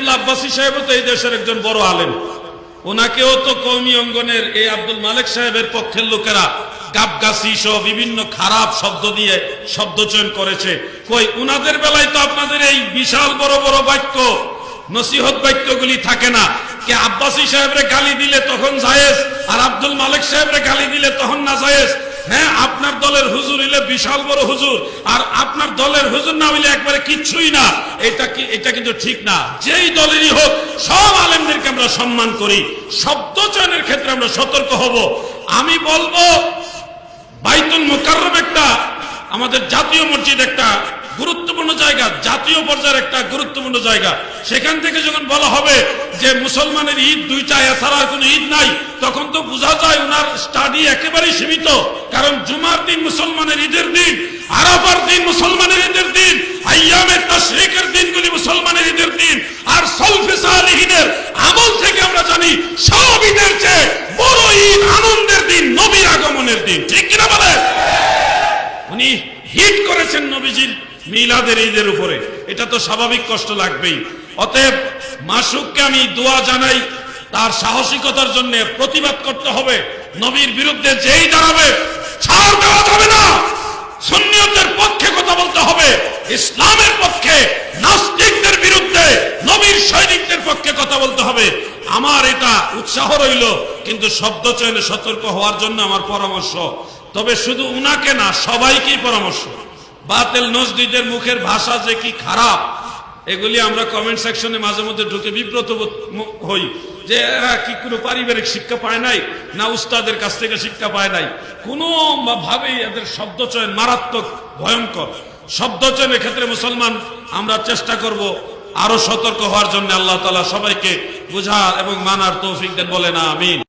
Ayatollah Abbasi সাহেবও তো এই দেশের একজন বড় আলেম, ওনাকেও তো কওমি অঙ্গনের এই আব্দুল মালেক সাহেবের পক্ষের লোকেরা গাবগাছি সহ বিভিন্ন খারাপ শব্দ দিয়ে শব্দচয়ন করেছে। কই উনাদের বেলায় তো আপনাদের এই বিশাল বড় বড় বাক্য নসিহত বাক্যগুলি থাকে না। কে আব্বাসী সাহেবরে গালি দিলে তখন জায়েজ, আর আব্দুল মালেক সাহেবরে গালি দিলে তখন না জায়েজ। হ্যাঁ, আপনার দলের হুজুর হইলে বিশাল বড় হুজুর, আর আপনার দলের হুজুর না হইলে একবারে কিচ্ছুই না, এটা কিন্তু ঠিক না। যেই দলেরই হোক সব আলেমদেরকে আমরা সম্মান করি, শব্দ চয়নের ক্ষেত্রে আমরা সতর্ক হব। আমি বলবো বাইতুল মুকাররম একটা আমাদের জাতীয় মসজিদ, একটা গুরুত্বপূর্ণ জায়গা, জাতীয় পর্যায়ের একটা গুরুত্বপূর্ণ জায়গা। সেখান থেকে যখন বলা হবে যে মুসলমানের ঈদ দুইটা, এছাড়া আর কোনো ঈদ নাই, তখন তো বোঝা যায় ওনার স্টাডি একেবারেই সীমিত। কারণ জুমার দিন মুসলমানের ঈদের দিন, আরাফার দিন মুসলমানের ঈদের দিন, আইয়ামে তাশরিকের দিনগুলি মুসলমানের ঈদের দিন, আর সলফে সালিহিনের আমল থেকে আমরা জানি সব ঈদের চেয়ে বড় ঈদ আনন্দের দিন নবীর আগমনের দিন। ঠিক কিনা বলে? উনি হিট করেছেন নবীজির মিলাদের ঈদের উপরে, এটা তো স্বাভাবিক কষ্ট লাগবেই। অতএব মাসুককে আমি দোয়া জানাই, তার সাহসিকতার জন্য প্রতিবাদ করতে হবে। নবীর বিরুদ্ধে যেই দাঁড়াবে ছাড় দেওয়া যাবে না। সুন্নিয়তের পক্ষে কথা বলতে হবে, ইসলামের পক্ষে, নাস্তিকদের বিরুদ্ধে, নবীর সৈনিকদের পক্ষে কথা বলতে হবে। আমার এটা উৎসাহ রইল, কিন্তু শব্দ চয়নে সতর্ক হওয়ার জন্য আমার পরামর্শ। তবে শুধু উনাকে না, সবাইকেই পরামর্শ। বাতিল নজদিদের মুখের ভাষা যে কি খারাপ, এগুলি আমরা কমেন্ট সেকশনে মাঝে মধ্যে ঢুকে বিব্রত হই যে এরা কি কোনো পারিবারিক শিক্ষা পায় নাই, না উস্তাদের কাছ থেকে শিক্ষা পায় নাই। কোনো ভাবেই এদের শব্দচয়ন মারাত্মক, ভয়ঙ্কর। শব্দচয়নের ক্ষেত্রে মুসলমান আমরা চেষ্টা করব আরো সতর্ক হওয়ার জন্য। আল্লাহ তাআলা সবাইকে বোঝার এবং মানার তৌফিক দেন, বলেন আমিন।